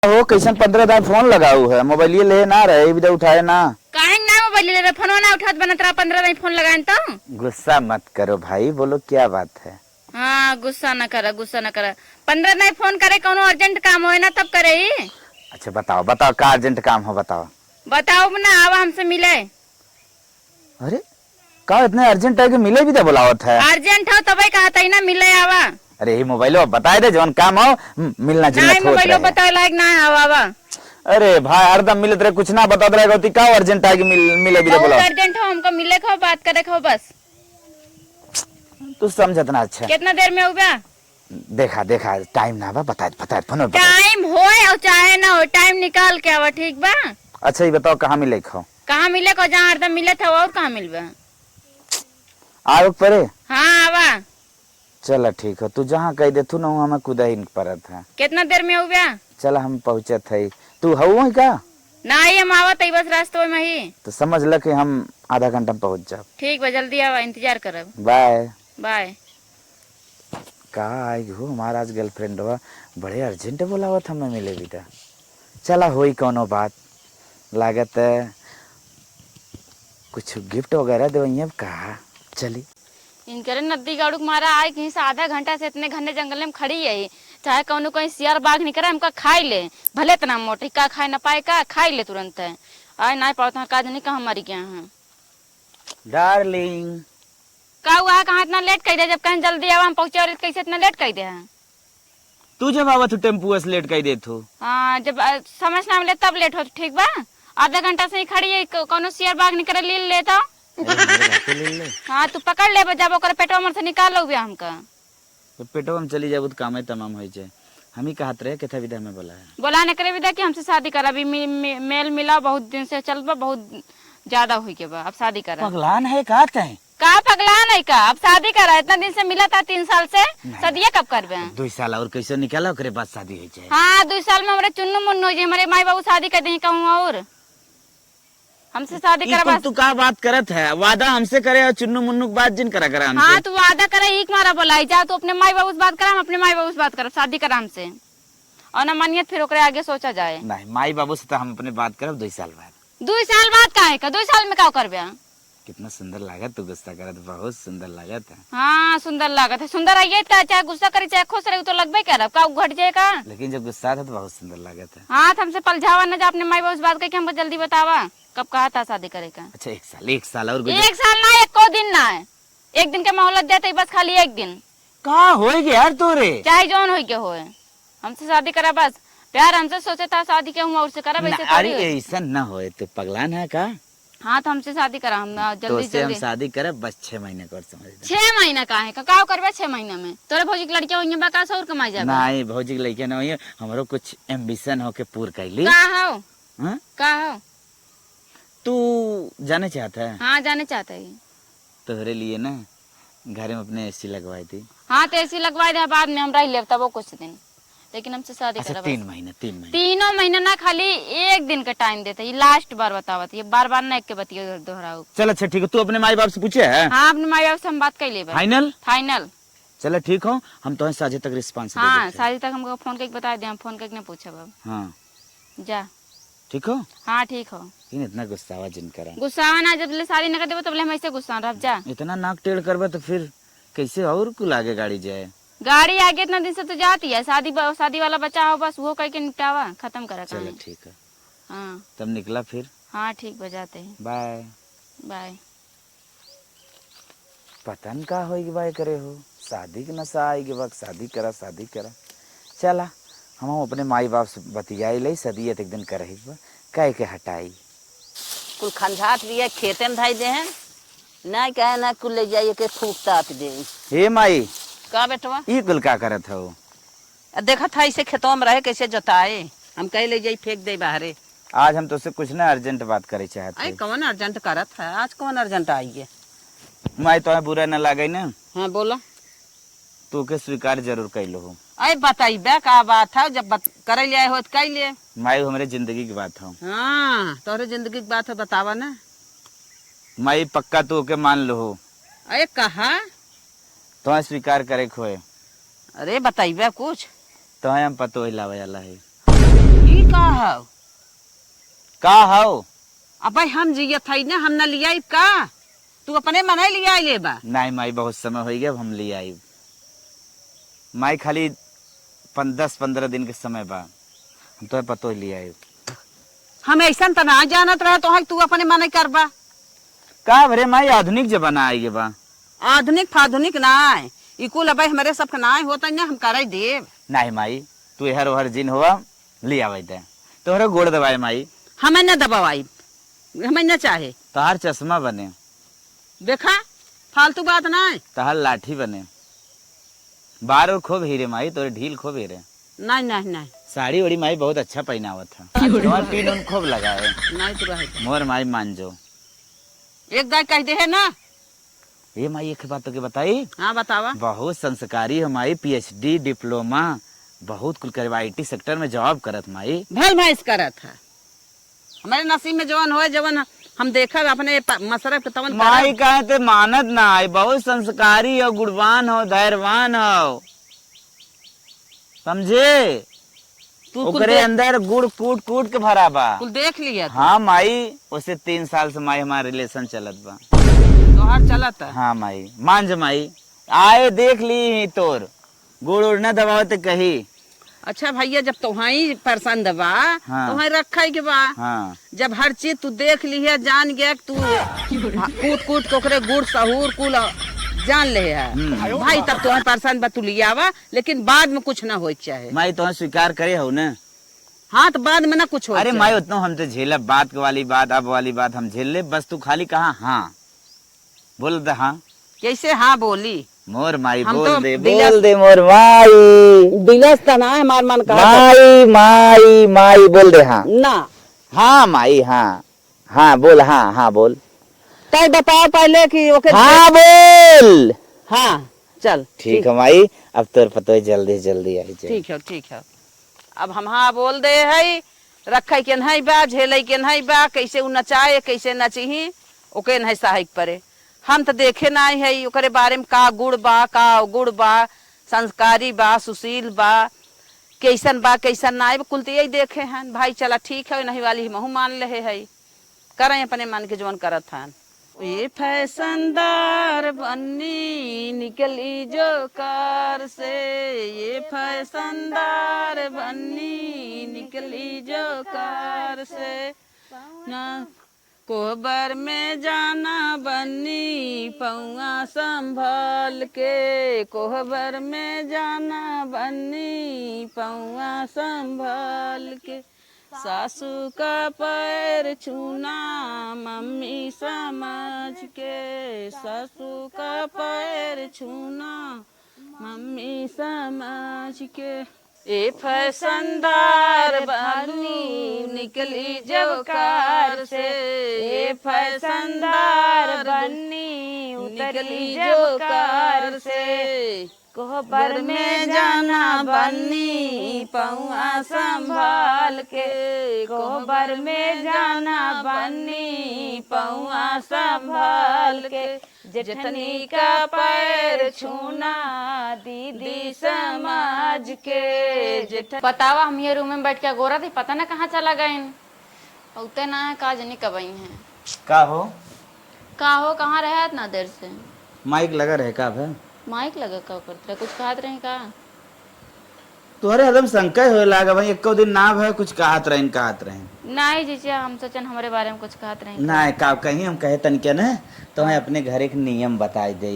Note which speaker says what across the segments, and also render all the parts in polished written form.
Speaker 1: हो कैसन 15 दाई फोन लगाऊ है मोबाइल ले ना रहे भी उठाए ना
Speaker 2: काहे ना मोबाइल ले रे फोन ना उठात बना तेरा 15 दिन फोन लगाएं तो
Speaker 1: गुस्सा मत करो भाई बोलो क्या बात है।
Speaker 2: हाँ गुस्सा न कर 15 दिन फोन करे कोनो अर्जेंट काम होए ना तब करे ही।
Speaker 1: अच्छा बताओ बताओ का अर्जेंट काम हो बताओ
Speaker 2: ना आवा हमसे मिले।
Speaker 1: अरे का इतने अर्जेंट है कि मिले भी तो बुलावत है।
Speaker 2: अर्जेंट हो तबे कहता ही ना मिले आवा।
Speaker 1: अरे ये मोबाइल बताए दे जौन काम हो मिलना जुलना
Speaker 2: नहीं मोबाइल बताए लायक ना आवा।
Speaker 1: अरे भाई हरदम मिलत रहे कुछ ना बता रहे का अर्जेंट है कि मिले भी तो बुलाओ।
Speaker 2: अर्जेंट हो हमको मिले खो बात करे खो बस
Speaker 1: तू समझत ना। अच्छा
Speaker 2: कितना देर में होगा
Speaker 1: देखा देखा टाइम ना बा बताए फोन
Speaker 2: टाइम होए और चाहे ना हो टाइम निकाल के आवा ठीक बा।
Speaker 1: अच्छा ये बताओ कहाँ मिले खो
Speaker 2: कहाँ मिले को जहाँ हरदम मिले था और कहाँ मिलबा
Speaker 1: आओ परे।
Speaker 2: हाँ आवा
Speaker 1: चला ठीक है तू जहाँ कह दे तू ना हमें कुदा ही परत है।
Speaker 2: कितना देर में होगा
Speaker 1: चला हम पहुँचत है तू हऊ का
Speaker 2: नहीं हम आवत बस रास्ते में ही
Speaker 1: तो समझ ल कि हम आधा घंटा में पहुँच जाओ।
Speaker 2: ठीक बा जल्दी आवा इंतजार करब।
Speaker 1: Bye
Speaker 2: bye.
Speaker 1: का आई हो हमारा आज गर्लफ्रेंड हुआ बड़े अर्जेंट बोलावत हमें मिले भी था। चला होई कोनो बात लागत है कुछ गिफ्ट वगैरह दे कहा चली
Speaker 2: इनके नदी गाड़ू मारा आए कहीं से आधा घंटा से इतने घने जंगल में खड़ी है चाहे कौन कहीं सियार बाघ निकला हमका खाई ले भले इतना मोटे का खाए ना पाए का खाई ले तुरंत है आए ना पाता का नहीं कहाँ मरी गया है
Speaker 1: डार्लिंग
Speaker 2: का हुआ कहाँ इतना लेट कर दे जब कहीं जल्दी आवा हम पहुंचे और कैसे इतना लेट कर दे है।
Speaker 1: तू जब आवा तू टेम्पू से लेट कर दे तू।
Speaker 2: हाँ जब समझ ना मिले तब लेट हो ठीक बा आधा घंटा से ही खड़ी है कौन सियार बाघ निकल ले लेता। हाँ तू पकड़ ले जब ओकर पेटवा में से निकाल लो हमका
Speaker 1: तो पेटवा में चली जाबू तो काम है तमाम हो जाए। हम ही कहत रहे किथा विदा में
Speaker 2: बोला ने करे विदा कि हमसे शादी करा अभी मेल मिला बहुत दिन से चल बा बहुत ज्यादा हुई के बा अब शादी करा।
Speaker 1: पगलान है का कहे
Speaker 2: का पगलान है का अब शादी करा इतना दिन से मिला था 3 साल से शादी कब करबे
Speaker 1: 2 साल और कैसे निकाला ओकरे बाद शादी हो जाए।
Speaker 2: हाँ 2 साल में हमारे चुन्नू मुन्नू हो जाए हमारे माई बाबू शादी कर दे कहूँ और हमसे शादी करा।
Speaker 1: तू का बात करत है वादा हमसे करे और चुन्नू मुन्नू बात जिन करा करा हमसे।
Speaker 2: हाँ तू वादा करे एक मारा बोलाई जा तो अपने माई बाबू से बात करा हम अपने माई बाबू से बात करा शादी करा हमसे और न मानियत फिर ओकरे आगे सोचा जाए।
Speaker 1: नहीं माई बाबू से तो हम अपने बात करब 2 साल बाद।
Speaker 2: 2 साल बाद का है का 2 साल में क्या करबे।
Speaker 1: कितना सुंदर लागत तू गुस्सा करत बहुत सुंदर लागत है।
Speaker 2: हाँ सुंदर लागत है सुंदर आइए चाहे गुस्सा करे चाहे खुश रहे तो लगभग कर का घट जाएगा
Speaker 1: लेकिन जब गुस्सा था तो बहुत सुंदर लागत है।
Speaker 2: हाँ हमसे पलझावा न जा अपने माई बाबू से बात करके हमको जल्दी बतावा कब कहा था शादी करे का।
Speaker 1: अच्छा 1 साल और
Speaker 2: 1 साल ना 1 दिन ना है 1 दिन के मोहलत देते बस खाली 1 दिन
Speaker 1: का होएगी यार तोरे
Speaker 2: चाहे जौन हो के होए हमसे शादी करा बस प्यार हमसे सोचे था शादी के और से करा वैसे
Speaker 1: अरे ऐसा न होए तो पगलान है का।
Speaker 2: हाँ तो हमसे शादी करा हम जल्दी
Speaker 1: जल्दी हम शादी करे बस 6 महीने कर समझ
Speaker 2: 6 महीना का है का करबे 6 महीना में तोरे भौजी की लड़कियां होंगे बाका और कमाई जाबे।
Speaker 1: नहीं भौजी की लड़कियां नहीं हमरो कुछ एम्बिशन हो के पूर कैली
Speaker 2: का हो
Speaker 1: हां
Speaker 2: का हो
Speaker 1: तू जाने चाहता है।
Speaker 2: हाँ जाने चाहता है
Speaker 1: तोहरे लिए ना घर में अपने एसी लगवाई थी।
Speaker 2: हाँ तो एसी लगवाई दे बाद में हम रह ले तब कुछ दिन लेकिन हमसे शादी करा
Speaker 1: 3 महीने 3 महीने
Speaker 2: तीनों महीने ना खाली 1 दिन का टाइम देते ये लास्ट बार बतावत ये बार बार ना एक के बतिया दोहराओ।
Speaker 1: चल अच्छा ठीक है तू अपने माई बाप से पूछे है।
Speaker 2: हाँ अपने माई बाप से हम बात कर ले
Speaker 1: फाइनल
Speaker 2: फाइनल।
Speaker 1: चलो ठीक हो हम तो साझे तक रिस्पांस
Speaker 2: हाँ शादी तक हमको फोन करके बता दे हम फोन करके नहीं पूछा अब।
Speaker 1: हाँ
Speaker 2: जा
Speaker 1: ठीक हो।
Speaker 2: हाँ ठीक हो
Speaker 1: इतना गुस्सावा जिन करा
Speaker 2: गुस्सा ना जब ले शादी न कर देबो तब ले हम ऐसे गुस्सा रह जा
Speaker 1: इतना नाक टेढ़ करबे तो फिर कैसे और कुल आगे गाड़ी जाए।
Speaker 2: गाड़ी आगे इतना दिन से तो जाती है शादी वाला बच्चा हो बस वो करके निपटावा खत्म करा।
Speaker 1: चलो ठीक है
Speaker 2: हाँ
Speaker 1: तब निकला फिर।
Speaker 2: हाँ ठीक बजाते हैं
Speaker 1: बाय
Speaker 2: बाय।
Speaker 1: पतन का होगी बाय करे हो शादी के नशा आएगी वक्त शादी करा चला हम अपने माई बाप से बतियाई ले सदियत एक दिन कर कह के हटाई
Speaker 3: कुल खंझाट भी है खेते में धाई दे हैं ना कहे ना कुल ले जाइए के फूकतात दे।
Speaker 1: हे माई
Speaker 3: का बेटवा
Speaker 1: ये कुल का करत हो
Speaker 3: देखा था इसे खेतों में रहे कैसे जोताए हम कहे ले जाई फेंक दे बाहरे।
Speaker 1: आज हम तो उससे कुछ ना अर्जेंट बात करे चाहते।
Speaker 3: अरे कौन अर्जेंट करत है आज कौन अर्जेंट आई है।
Speaker 1: माई तो बुरा न लागे ना।
Speaker 3: हाँ बोला
Speaker 1: तू के स्वीकार जरूर कैलो हो।
Speaker 3: अरे बताइबे का बात है जब करे लिया हो तो कह लिए
Speaker 1: माई हमारे जिंदगी की बात हो।
Speaker 3: हाँ तोहरे जिंदगी की बात है बतावा ना।
Speaker 1: माई पक्का तू के मान लो हो।
Speaker 3: अरे कहा
Speaker 1: तो स्वीकार करे खोए।
Speaker 3: अरे बताइबे कुछ
Speaker 1: तो हम पतो हिलावे वाला है।
Speaker 3: ई हो
Speaker 1: का हो?
Speaker 3: अब भाई हम जियत हई ना, हम न लिया का तू अपने मन लिया ले बा।
Speaker 1: नहीं माई, बहुत समय हो गया, अब हम ले आई माई, खाली 10-15 दिन के समय बा, हम तो पतो ही ले आई।
Speaker 3: हम ऐसा तो ना जानत रहे तो तू अपने मन करबा।
Speaker 1: का भरे माई, आधुनिक जमाना आई बा।
Speaker 3: आधुनिक फाधुनिक ना इकुल अब हमारे सबके ना होता ना, हम करे देव।
Speaker 1: नहीं माई, तू हर ओहर जिन हुआ ले आवे दे, तोहरे गोड़ दबाए माई।
Speaker 3: हमें न दबाई, हमें न चाहे।
Speaker 1: तहार चश्मा बने,
Speaker 3: देखा फालतू बात ना है।
Speaker 1: तहार लाठी बने, बार और खूब हीरे माई, तोरे ढील खूब हीरे।
Speaker 3: नहीं नहीं नहीं
Speaker 1: साड़ी उड़ी माई बहुत अच्छा पहनावा था, तोहर पीन उन खूब लगाए।
Speaker 3: नहीं तो रहे
Speaker 1: मोर माई मान जो
Speaker 3: एक दाई कह दे है ना।
Speaker 1: ये माई एक बात तो के बताई,
Speaker 3: हाँ बतावा।
Speaker 1: बहुत संस्कारी है माई, PhD डिप्लोमा बहुत कुल करवा, IT सेक्टर में जॉब करत माई।
Speaker 3: भल भैंस करत है, हमारे नसीब में जवन होए जवन हम देखा अपने मसरफ के तवन
Speaker 1: माई कहे ते मानत ना आई, बहुत संस्कारी हो, गुणवान हो, धैर्यवान हो, समझे?
Speaker 3: तू
Speaker 1: ओकरे अंदर गुड़ कूट कूट के भरा बा।
Speaker 3: कुल देख लिया तू।
Speaker 1: हाँ माई, उसे 3 साल से माई हमारा रिलेशन चलत बा।
Speaker 3: तोहार चलत है।
Speaker 1: हाँ माई, मान जा माई, आए देख ली तोर गुड़ उड़ न दबाओ ते कही।
Speaker 3: अच्छा भैया, जब तुम्हारी पसंद बा
Speaker 1: हाँ।
Speaker 3: तुम्हारी रखा के बा।
Speaker 1: हाँ
Speaker 3: जब हर चीज तू देख ली है, जान गया कि तू कूट कूट के ओकरे गुड़ सहूर कुल जान ले है भाई, तब तुम्हारी पसंद बा तू लिया आवा, लेकिन बाद में कुछ ना हो चाहे।
Speaker 1: माई तो स्वीकार करे हो न।
Speaker 3: हाँ तो बाद में ना कुछ हो।
Speaker 1: अरे माई उतना हम तो झेला, बात वाली बात अब वाली बात हम झेल ले, बस तू खाली कहा हाँ बोल दे। हाँ
Speaker 3: कैसे हाँ बोली
Speaker 1: मोर माई,
Speaker 3: हम
Speaker 1: बोल
Speaker 3: तो
Speaker 1: दे
Speaker 3: दिलस-
Speaker 1: बोल दे मोर माई।
Speaker 3: दिलस तो ना है मार मन का
Speaker 1: माई माई माई बोल दे। हाँ
Speaker 3: ना।
Speaker 1: हाँ माई, हाँ हाँ बोल, हाँ हाँ बोल,
Speaker 3: तय बताओ पहले कि ओके।
Speaker 1: हाँ बोल।
Speaker 3: हाँ चल
Speaker 1: ठीक है माई, अब तोर पतो है, जल्दी जल्दी आई जाए।
Speaker 3: ठीक है ठीक है। अब हम हाँ बोल दे है, रखे के नहीं बा, झेले के नहीं बा, कैसे उ नचाए कैसे नची ओके नहीं सहायक पड़े। हम तो देखे नहीं है ओकरे बारे में का गुड़ बा का गुड़ बा, संस्कारी बा, सुशील बा, कैसन बा कैसन ना कुल तो यही देखे हैं भाई। चला ठीक है, नहीं वाली महू मान ले है, करें अपने मन के जवन करत हन। ये फैशनदार बन्नी निकली जो कार से, ये फैशनदार बन्नी निकली जो कार से, ना कोहबर में जाना बन्नी पौआ संभाल के, कोहबर में जाना बन्नी पौआ संभाल के, सासू का पैर छूना मम्मी समझ के, सासू का पैर छूना मम्मी समझ के, ए फैशनदार बन्नी निकली जब कार से, ए फैशनदार बन्नी निकली जब कार से, कोहबर में जाना बन्नी पौआ संभाल के, कोहबर में जाना बन्नी पौआ संभाल के, जेठनी का पैर छूना दीदी समझ के।
Speaker 2: बतावा, हम ये रूम में बैठ के गोरा थी, पता ना कहाँ चला गए। उते ना है का जनी कब आई हैं।
Speaker 1: का हो
Speaker 2: कहाँ रहे इतना देर से?
Speaker 1: माइक लगा रहे का है?
Speaker 2: माइक लगा का करते कुछ कहत रहे का?
Speaker 1: तोहरे एकदम संकय होए लागा भाई, एको दिन ना भय कुछ कहत रहे।
Speaker 2: नहीं जीजा, हम सोचन हमारे बारे में कुछ कहत रहे।
Speaker 1: ना का कहीं हम कहे तन क्या ना, तो मैं अपने घर एक नियम बताई दे।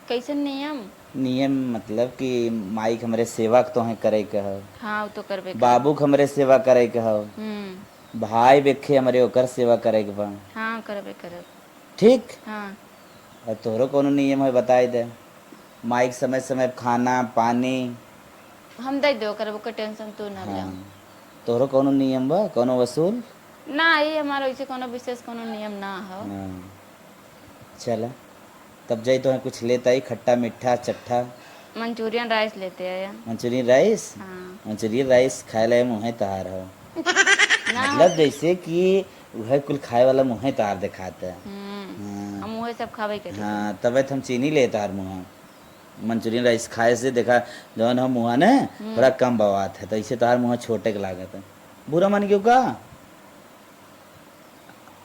Speaker 2: कैसे नियम?
Speaker 1: नियम मतलब कि माइक हमरे सेवा तो है करे के हो,
Speaker 2: हाँ वो तो करबे।
Speaker 1: बाबू के हमरे सेवा करे के हो, भाई बेखे हमरे ओकर सेवा करे के बा।
Speaker 2: हाँ करबे करब।
Speaker 1: ठीक।
Speaker 2: हाँ
Speaker 1: और तोहरो कोनो नियम है बताई दे। माइक समय समय खाना पानी
Speaker 2: हम दे दो करब, ओकर टेंशन तू ना ले।
Speaker 1: हाँ। तोहरो कोनो नियम बा, कोनो वसूल?
Speaker 2: ना, ये हमारा वैसे कोनो विशेष कोनो नियम ना हो।
Speaker 1: हाँ। चल तब जाई तो कुछ लेता ही, खट्टा मीठा चट्ठा।
Speaker 2: मंचूरियन राइस लेते हैं।
Speaker 1: Manchurian rice?
Speaker 2: हाँ।
Speaker 1: मंचूरियन राइस खाए ला मुँह तहार हो। मतलब जैसे कि वह कुल खाए वाला मुँह तहार दिखाता है।
Speaker 2: हम वही सब खावे के।
Speaker 1: हाँ तब हम चीनी ले तार मुँह। मंचूरियन राइस खाए से देखा जौन हम मुँह ने थोड़ा कम बवात है, तो इसे तहार मुँह छोटे के लागत है। बुरा मान क्यों का?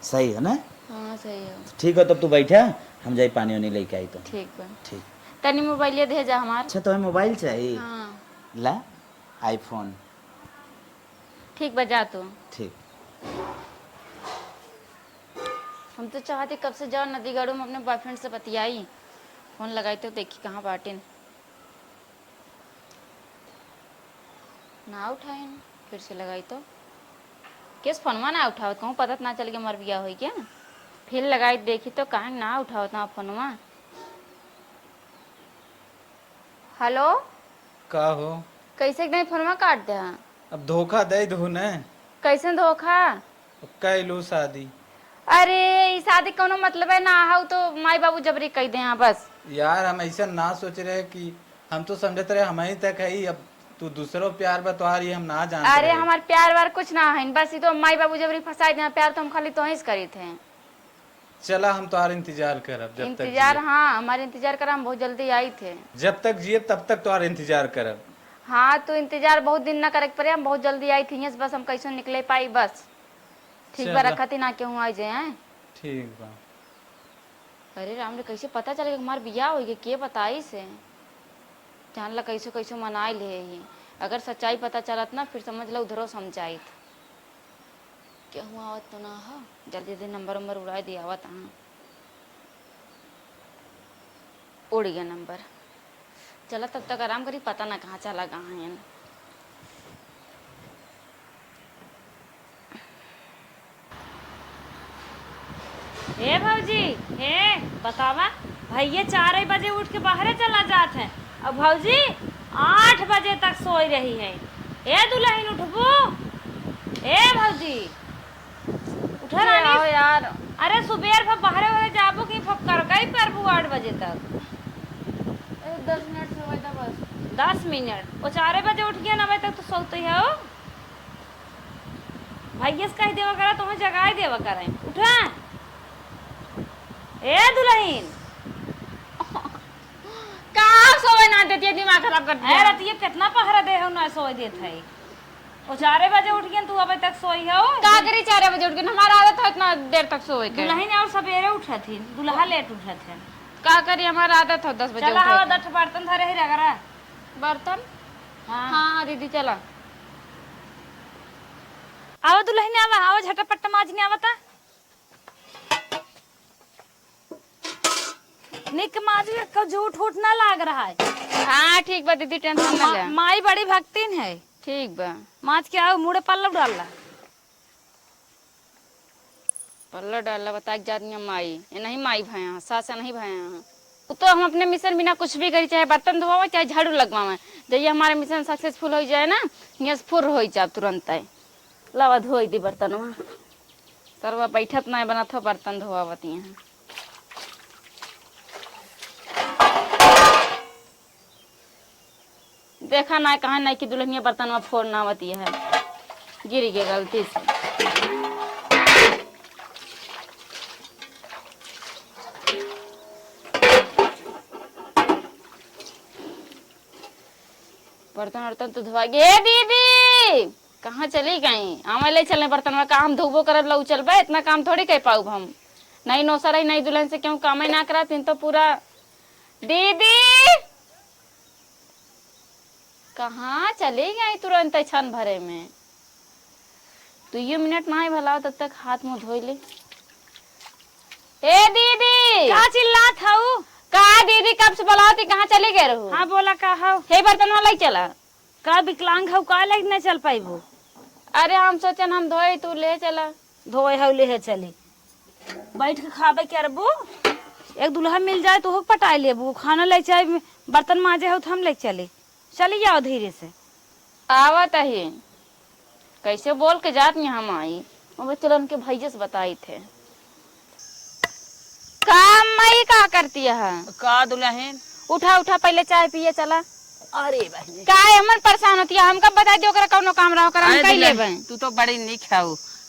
Speaker 1: सही है ना?
Speaker 2: हाँ सही है।
Speaker 1: ठीक है, तब तू बैठा, हम जाई पानी वानी लेके आई तो।
Speaker 2: ठीक बा।
Speaker 1: ठीक।
Speaker 2: तनी मोबाइल दे जा हमार।
Speaker 1: अच्छा तुम्हें मोबाइल चाहिए?
Speaker 2: हाँ
Speaker 1: ला, आईफोन।
Speaker 2: ठीक बा, जा तू।
Speaker 1: ठीक।
Speaker 2: हम तो चाहते कब से जाओ नदी गाड़ू में अपने बॉयफ्रेंड से बतियाई, फोन लगाई तो देखी कहाँ बाटिन, ना उठाए, फिर से लगाई तो किस फोनवा ना उठावत, कहूँ पता ना चल के मर बिया हो क्या। फिर लगाई देखी तो कहाँ ना उठावत ना फोनवा। हेलो,
Speaker 4: का हो?
Speaker 2: कैसे एकदम फोनवा काट दे?
Speaker 4: अब धोखा दे दो न।
Speaker 2: कैसे धोखा?
Speaker 4: कैलू शादी।
Speaker 2: अरे ई शादी कोनो मतलब है ना, हो तो माई बाबू जबरी कह दे यहाँ बस।
Speaker 4: यार हम ऐसा ना सोच रहे कि हम तो समझते रहे हमारी तक है ही, अब तू दूसरों प्यार बतवा रही है, हम ना जानते
Speaker 2: अरे
Speaker 4: रहे।
Speaker 2: हमार प्यार वार कुछ ना है, बस ये तो माई बाबू जबरी फंसाई दे, प्यार तो हम खाली तो ही करी थे।
Speaker 4: चला हम तुम्हारा इंतजार करब जब तक
Speaker 2: इंतजार?
Speaker 4: जिए।
Speaker 2: हाँ हमारे इंतजार करा, हम बहुत जल्दी आई थे।
Speaker 4: जब तक जिए तब तक तुम्हारा इंतजार करब।
Speaker 2: हाँ तो इंतजार बहुत दिन ना करे पड़े, हम बहुत जल्दी आई थी, बस हम कैसे निकले पाई बस। ठीक बा,
Speaker 4: चला।
Speaker 2: रखा थी ना क्यों आई जाए।
Speaker 4: ठीक बा।
Speaker 2: अरे राम रे, कैसे पता चल गया हमार बियाह हो गया, के बताई से? जान ला कैसे कैसे मनाई ले ही, अगर सच्चाई पता चलत ना फिर समझ लो उधरो समझाइत। क्या हुआ आवत तो ना हो, जल्दी जल्दी नंबर वंबर उड़ा दिया आवत। हाँ उड़ गया नंबर। चला तब तक आराम करी, पता ना कहाँ चला कहाँ है।
Speaker 5: हे भौजी, हे बतावा, भैया 4 बजे उठ के बाहरे चला जात है और भौजी 8 बजे तक सोई रही है। ए दुल्हन उठबू, ए भौजी उठा रानी।
Speaker 2: आओ यार,
Speaker 5: अरे सुबेर फब बाहरे वाले जाबू की फब कर गई करबू 8 बजे तक।
Speaker 2: 10 मिनट से हुआ था बस।
Speaker 5: 10 मिनट? वो 4 बजे उठ गया 9 बजे तक तो सोते है हो। भैया से कह देवा करा, तुम्हें जगाए देवा करें। उठा ए दुल्हन।
Speaker 2: कहाँ सोए ना देती है, दिमाग खराब करती
Speaker 5: है
Speaker 2: है।
Speaker 5: रतिया कितना पहरा दे हो ना सोई देत है। वो 4 बजे उठ गया तू अबे तक सोई हो।
Speaker 2: का करी 4 बजे उठ के, हमारा आदत है इतना देर तक सोए के।
Speaker 5: दुल्हन और सवेरे उठा थी, दुल्हा लेट उठा थे।
Speaker 2: का करी, हमारा आदत है 10 बजे
Speaker 5: चला
Speaker 2: उठे
Speaker 5: हवा
Speaker 2: के।
Speaker 5: 10 बर्तन धरे ही रगरा।
Speaker 2: बर्तन?
Speaker 5: हाँ
Speaker 2: हाँ दीदी चला।
Speaker 5: आवा दुल्हन, आवा आवा, झटपट माजनी आवता। निक माज का झूठ उठ ना लाग रहा है।
Speaker 2: हाँ ठीक बा दीदी, टेंशन ना ले।
Speaker 5: माई बड़ी भक्तिन है।
Speaker 2: ठीक बा।
Speaker 5: माज के आओ, मुड़े पल्लव डालला।
Speaker 2: पल्ला डाला बता जाती माई, ये नहीं माई भया, सास नहीं भया। तो हम अपने मिशन बिना कुछ भी करी, चाहे बर्तन धोवा चाहे झाड़ू लगवावे, जब हमारे मिशन सक्सेसफुल हो जाए ना, यहाँ फुर हो जाए तुरंत। लवा धोई दी बर्तन, सरवा बैठत नहीं बना था बर्तन धोवावत यहाँ। देखा ना कहा नहीं कि दुल्हनिया बर्तन में फोड़ ना आवती है, गिर गए गलती से। बर्तन वर्तन तो धोआ गए। दीदी कहाँ चली गई? आवे ले चले बर्तन में, काम धोबो करत लो चलबे, इतना काम थोड़ी कह पाऊ हम। नहीं नौसर नहीं दुल्हन से क्यों काम ही ना करा तीन तो पूरा। दीदी कहाँ चली गई तुरंत छन भरे में? 2 मिनट ना ही भला तब तक हाथ मुंह धो ली। ए दीदी
Speaker 5: का चिल्लात हऊ?
Speaker 2: कहा दीदी, कब से बुलाती, कहाँ चली गए रहो?
Speaker 5: हाँ बोला का हऊ?
Speaker 2: हे बर्तन वाला ही चला।
Speaker 5: का विकलांग हऊ, का लग न चल पाइबू?
Speaker 2: अरे हम सोचन हम धोए, तू ले चला।
Speaker 5: धोए हऊ ले चली, बैठ के खाबे करबू। एक दुल्हा मिल जाए तो हो पटाई लेबू, खाना ले चाहे बर्तन माजे हो तो हम ले चली। चली जाओ धीरे से।
Speaker 2: आवत है कैसे बोल के जात नहीं हम आई, वो चलन के भैया से बताई थे। काम मई का करती है?
Speaker 3: का दुल्हन?
Speaker 2: उठा उठा पहले चाय पिए चला।
Speaker 3: अरे बहन,
Speaker 2: का हमन परेशान होती है, हमका बता दियो ओकरा कौनो काम रहो कर हम कई लेबे।
Speaker 3: तू तो बड़ी निक है,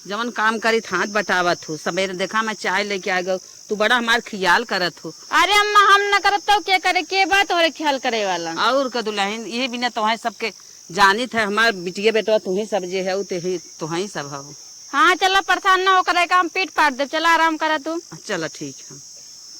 Speaker 3: जवन काम करी हाथ बटावत हूँ। सवेरे देखा मैं चाय लेके आ गई, तू बड़ा हमार ख्याल करत हूँ।
Speaker 2: अरे अम्मा हम न करत तो क्या करे, के बात और ख्याल करे वाला।
Speaker 3: और का दुल्हन, ये बिना तुम्हारे सबके जानी था हमार बिटिया बेटवा तुम्ही सब जे है तो ही सब हो।
Speaker 2: हाँ चला, परेशान ना हो करेगा, हम पीट पाट दे, चला आराम करा तू।
Speaker 3: चलो ठीक है,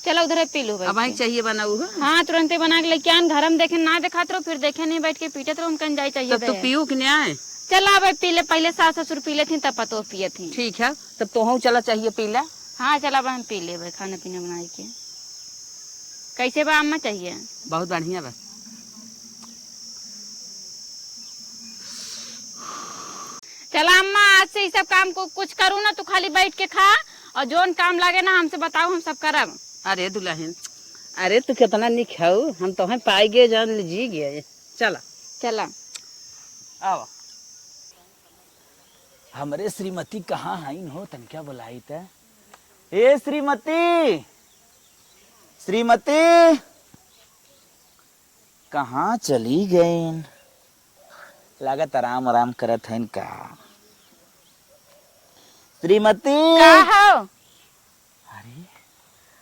Speaker 2: चलो उधर पी लो
Speaker 3: अब वही चाहिए बनाऊ है।
Speaker 2: हाँ तुरंत ही बना के लेके आन, घर हम देखे ना दिखाते रहो, फिर देखे नहीं बैठ के पीटे तो हम कहीं जाए चाहिए।
Speaker 3: तब तो पीऊ कि नहीं आए।
Speaker 2: चला अब पी ले, पहले सास ससुर पी ले थी तब पतो पिए थी।
Speaker 3: ठीक है, तब तो हूँ चला चाहिए पी ला।
Speaker 2: हाँ चला बहन पी ले भाई, खाना पीना बनाए के। कैसे बा अम्मा चाहिए?
Speaker 3: बहुत बढ़िया बा।
Speaker 2: चला अम्मा, आज से इस सब काम को कुछ करूँ ना, तू खाली बैठ के खा, और जोन काम लगे ना हमसे बताओ, हम सब करब।
Speaker 3: अरे दुल्हन, अरे तू कितना निक है, हम तो हैं पाई गए जान जी गए। चला
Speaker 2: चला
Speaker 3: आओ।
Speaker 1: हमरे श्रीमती कहाँ हईन हो, तन क्या बुलाई त? ए श्रीमती, श्रीमती कहाँ चली गईन? लागत आराम आराम करत हईन का। श्रीमती,
Speaker 2: का हो?
Speaker 1: अरे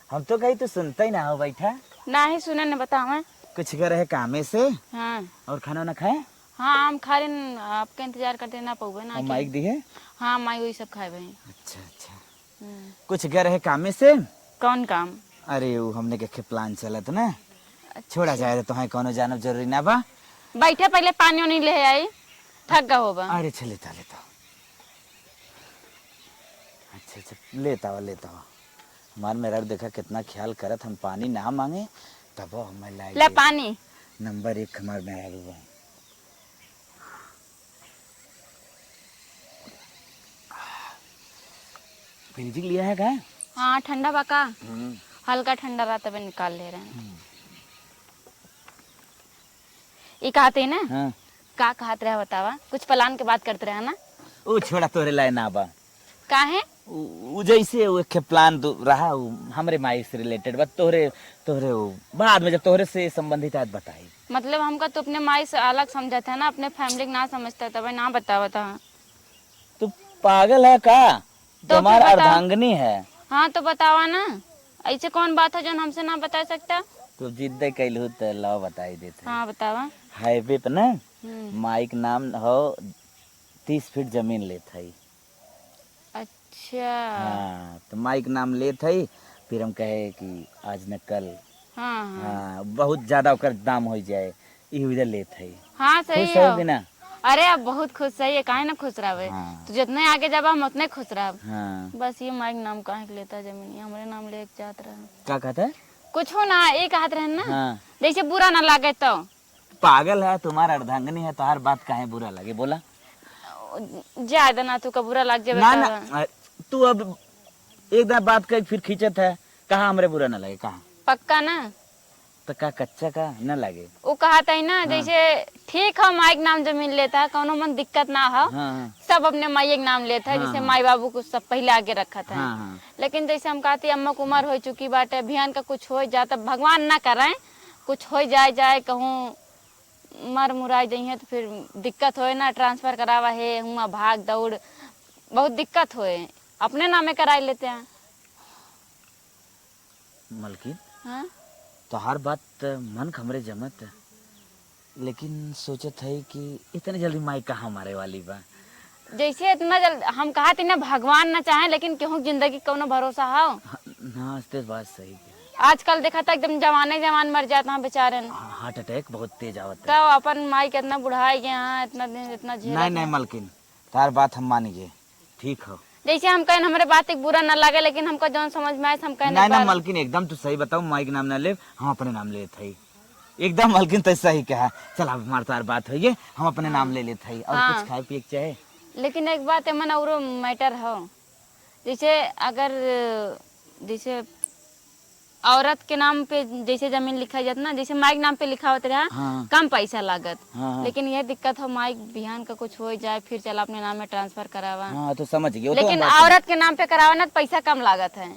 Speaker 1: हम तो कही तो सुनता ही ना हो, बैठा
Speaker 2: ना ही सुने ने बताओ।
Speaker 1: कुछ कर है कामे से।
Speaker 2: हाँ
Speaker 1: और खाना ना खाए?
Speaker 2: हाँ हम खा रहे, आपका इंतजार करते ना पौवे ना।
Speaker 1: माइक दी है?
Speaker 2: हाँ माई वही सब खाए भाई।
Speaker 1: अच्छा अच्छा, कुछ कर है कामे से?
Speaker 2: कौन काम?
Speaker 1: अरे वो हमने के प्लान चलत ना, छोड़ा जाए तो है कोनो जानब जरूरी ना बा।
Speaker 2: बैठे पहले पानी नहीं ले आई, थक गए होगा।
Speaker 1: अरे अच्छा लेता लेता, अच्छा अच्छा लेता हुआ लेता हुआ। हमार मेरा देखा कितना ख्याल करत, हम पानी ना मांगे तब हमें
Speaker 2: ले पानी।
Speaker 1: नंबर 1 हमार मेरा हुआ। फ्रिज लिया है क्या?
Speaker 2: हाँ ठंडा बाका, हल्का ठंडा रहा तब निकाल ले रहे हैं। ये कहते ना,
Speaker 1: हाँ
Speaker 2: का कहते रहे बतावा, कुछ प्लान के बात करते रहे ना।
Speaker 1: वो छोड़ा तोरे लाए ना बा,
Speaker 2: का है
Speaker 1: वो जैसे वो एक प्लान रहा वो हमरे माई से रिलेटेड बा, तोहरे तोहरे वो बाद में जब तोहरे से संबंधित आज बताई।
Speaker 2: मतलब हमका तो अपने माई से अलग समझा था ना, अपने फैमिली ना समझता था, ना बतावा था।
Speaker 1: तू पागल है का?
Speaker 2: तो
Speaker 1: तुम्हारा
Speaker 2: फिर बताओ।
Speaker 1: अर्धांगिनी है।
Speaker 2: हाँ तो बतावा ना, ऐसे कौन बात है जो हमसे ना बता सकता।
Speaker 1: तू जिद कैलू तो लो बताई देते।
Speaker 2: हाँ बतावा।
Speaker 1: हाईवे पे ना माइक नाम हो 30 फीट जमीन लेत हई।
Speaker 2: अच्छा
Speaker 1: हाँ तो माइक नाम लेत हई, फिर हम कहे कि आज न कल
Speaker 2: हाँ हाँ
Speaker 1: हाँ बहुत ज्यादा ओकर दाम हो जाए, ई उधर लेत हई।
Speaker 2: हाँ सही
Speaker 1: खुश
Speaker 2: है।
Speaker 1: हो ना?
Speaker 2: अरे अब बहुत खुश सही है, काहे ना खुश रहे।
Speaker 1: हाँ।
Speaker 2: तो जितने आगे जब हम उतने खुश रहे।
Speaker 1: हाँ
Speaker 2: बस ये माइक नाम काहे के लेता जमीन, हमारे नाम ले जात रहे।
Speaker 1: क्या कहता है?
Speaker 2: कुछ हो ना, एक हाथ रहे ना,
Speaker 1: हाँ
Speaker 2: जैसे बुरा ना लगे तो।
Speaker 1: पागल है, तुम्हारा अर्धांगिनी है तो हर बात काहे बुरा लगे बोला?
Speaker 2: ज्यादा ना तू का बुरा लग जाए
Speaker 1: ना ना तू अब एक बात कह फिर खींचत है, कहा हमरे बुरा ना लगे? कहा
Speaker 2: पक्का ना?
Speaker 1: तो का कच्चा का न लगे?
Speaker 2: वो कहा था ना, जैसे ठीक है माइक नाम जमीन लेता है, कोनो मन दिक्कत ना हो।
Speaker 1: हाँ
Speaker 2: सब अपने माई एक नाम लेता है, जैसे माई बाबू को सब पहले आगे रखा था।
Speaker 1: हाँ
Speaker 2: लेकिन जैसे हम कहते अम्मा को उम्र हो चुकी बाटे, अभियान का कुछ हो जाता, भगवान ना करे कुछ हो जाए कहूँ मर मुराई जाइए तो फिर दिक्कत होए ना, ट्रांसफर करावा है हुआ भाग दौड़ बहुत दिक्कत होए, अपने नामे कराई लेते हैं।
Speaker 1: मलकिन
Speaker 2: हाँ
Speaker 1: तो हर बात मन हमरे जमत, लेकिन सोचत है कि इतने जल्दी माई कहाँ मारे वाली बा।
Speaker 2: जैसे इतना जल्द हम कहा थी ना, भगवान ना चाहे लेकिन केहू जिंदगी कोनो भरोसा हो।
Speaker 1: हाँ तो बात सही है।
Speaker 2: आजकल देखा था एकदम जवान मर जाता है बेचारे।
Speaker 1: हार्ट अटैक बहुत तेज आवत
Speaker 2: तो
Speaker 1: है।
Speaker 2: अपन माई कितना बुढ़ाई गए हाँ, इतना दिन इतना झेल।
Speaker 1: नहीं मलकिन, तार बात हम मानिए, ठीक हो।
Speaker 2: जैसे हम कहें हमारे बात एक बुरा ना लगे, लेकिन हमको जो समझ में आए हम
Speaker 1: नहीं
Speaker 2: कहने
Speaker 1: ना मलकिन एकदम तू सही बताओ, माई के नाम ना ले, हम अपने नाम ले लेते हैं। एकदम मलकिन तो सही कहा। चल अब हमारे तार बात हो गई, हम अपने नाम ले लेते हैं और कुछ खाए पिए चाहे।
Speaker 2: लेकिन एक बात है मन और मैटर हो, जैसे अगर जैसे औरत के नाम पे जैसे जमीन लिखा जाता ना, जैसे माइक नाम पे लिखा होता रहा,
Speaker 1: हाँ।
Speaker 2: कम पैसा लागत।
Speaker 1: हाँ।
Speaker 2: लेकिन यह दिक्कत हो माइक बिहान का कुछ हो जाए फिर चला अपने नाम में ट्रांसफर करावा।
Speaker 1: हाँ तो समझ गए।
Speaker 2: लेकिन औरत के नाम पे करावा ना तो पैसा कम लागत है,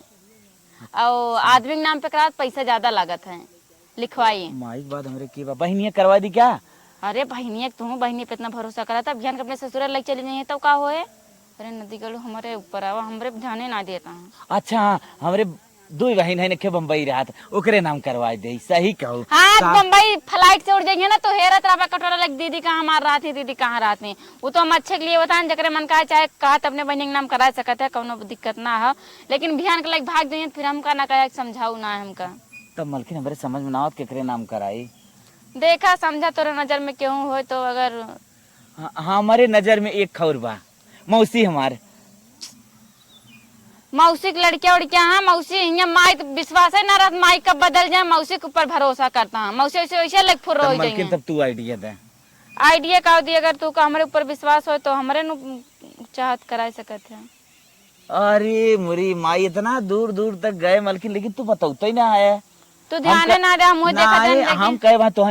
Speaker 2: और आदमी के नाम पे करावा तो पैसा ज्यादा लागत है लिखवाई।
Speaker 1: माइक बात हमरे की बा, बहनिया करवा दी क्या?
Speaker 2: अरे बहनिया तुम बहनी पे इतना भरोसा करा था, बिहान के अपने ससुराल लग चली जाइए तो का होए। अरे नदी गलू हमारे ऊपर आवा, हमरे जाने ना देता।
Speaker 1: अच्छा हाँ, हमरे दो बहन है के बम्बई रहा ओकरे नाम करवा दे। सही कहो।
Speaker 2: हाँ बम्बई फ्लाइट से उड़ जाएंगे ना तो हेरत रहा कटोरा लग दीदी कहाँ मार रहा थी, दीदी कहाँ रात में। वो तो हम अच्छे के लिए बताएं जकरे मन का चाहे कहा अपने बहन के नाम करा सकते है, कोनो दिक्कत ना हो। लेकिन बिहान के लग भाग जाइए फिर हमका ना कहे समझाऊ ना है हमका।
Speaker 1: तब मलकिन हमारे समझ में ना आवत केकरे नाम कराई।
Speaker 2: देखा समझा तोरे नजर में क्यों हो तो अगर
Speaker 1: हाँ, हमारे नजर में एक खौर बा मौसी हमारे।
Speaker 2: मौसी की लड़कियां उड़कियां हाँ मौसी यहाँ माई विश्वास है ना रात माई कब बदल जाए मौसी के ऊपर भरोसा करता है। मौसी वैसे वैसे लग फुर हो
Speaker 1: मलकिन
Speaker 2: जाएंगे।
Speaker 1: तब तू आइडिया दे।
Speaker 2: आइडिया का दी अगर तू का हमारे ऊपर विश्वास हो तो हमारे नु चाहत करा सकते हैं।
Speaker 1: अरे मुरी माई इतना दूर दूर तक गए मलकिन लेकिन तू बताऊ तो ही ना आया।
Speaker 2: तू ध्यान ना दे हम देखा
Speaker 1: नहीं, हम कहे वहाँ तो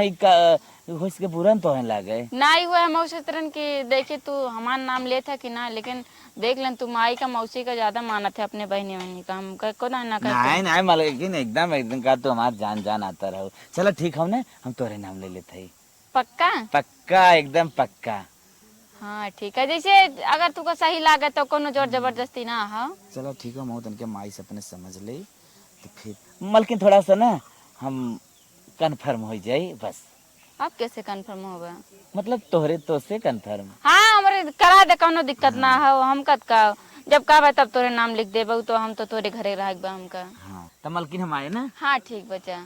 Speaker 1: के पूरन तो लागे
Speaker 2: ना ही हुआ है मौसी तरन की। देखी तू हमारा नाम ले था कि ना लेकिन देख लें तू माई का मौसी का ज्यादा माना था अपने बहनी बहनी का। हम को ना
Speaker 1: नहीं नहीं मलकिन एकदम एकदम का तो हमार जान जान आता रहो। चलो ठीक हो ना हम तोरे नाम ले लेते ही।
Speaker 2: पक्का
Speaker 1: पक्का एकदम पक्का।
Speaker 2: हाँ ठीक है जैसे अगर तुका सही लागे तो कोनो जोर जबरदस्ती ना हो।
Speaker 1: चलो ठीक है मैं तनके माई से अपने समझ ले तो फिर मलकिन थोड़ा सा ना हम कन्फर्म हो जाए बस।
Speaker 2: अब कैसे कंफर्म होगा?
Speaker 1: मतलब तोहरे तो से कंफर्म।
Speaker 2: हाँ हमारे करा दे कोनो दिक्कत ना हो। हम कत का जब कहबे तब तोरे नाम लिख देबो तो हम तो तोरे घरे रह बा हमका।
Speaker 1: हाँ तो मलकिन हम आए ना।
Speaker 2: हाँ ठीक बचा।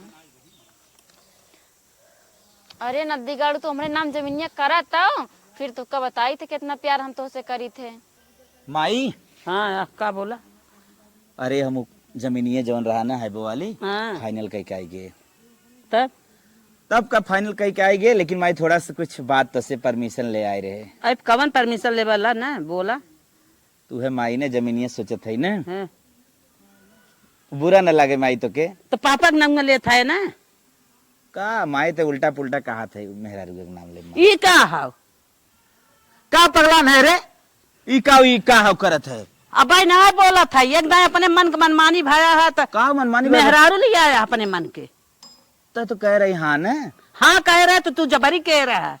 Speaker 2: अरे नदी गाड़ू तो हमारे नाम जमीनिया करा तो फिर तो कब बताई थे कितना प्यार हम तो से करी थे।
Speaker 1: माई
Speaker 3: हाँ का बोला?
Speaker 1: अरे हम जमीनिया जवन रहा ना है वो वाली
Speaker 3: हाँ
Speaker 1: फाइनल कह के आएगे।
Speaker 3: तब
Speaker 1: तब का फाइनल कह के आएगे लेकिन माई थोड़ा सा कुछ बात तो से परमिशन ले आए रहे।
Speaker 3: अब कवन परमिशन ले वाला ना बोला?
Speaker 1: तू है माई ने जमीनिया सोचत है ना
Speaker 3: हाँ।
Speaker 1: बुरा न लगे माई तो के
Speaker 3: तो पापा के नाम ले था ना
Speaker 1: का माई तो उल्टा पुल्टा कहा था मेहरारू के नाम ले।
Speaker 3: ई का हाव
Speaker 1: का पगला है रे ई का हो करत है।
Speaker 3: अब ना बोला था एकदम अपने मन का मनमानी भाया है तो
Speaker 1: का मनमानी
Speaker 3: मेहरारू ले आया अपने मन के।
Speaker 1: तो कह रही हाँ ना।
Speaker 3: हाँ कह रहे तो तू जबरी कह रहा है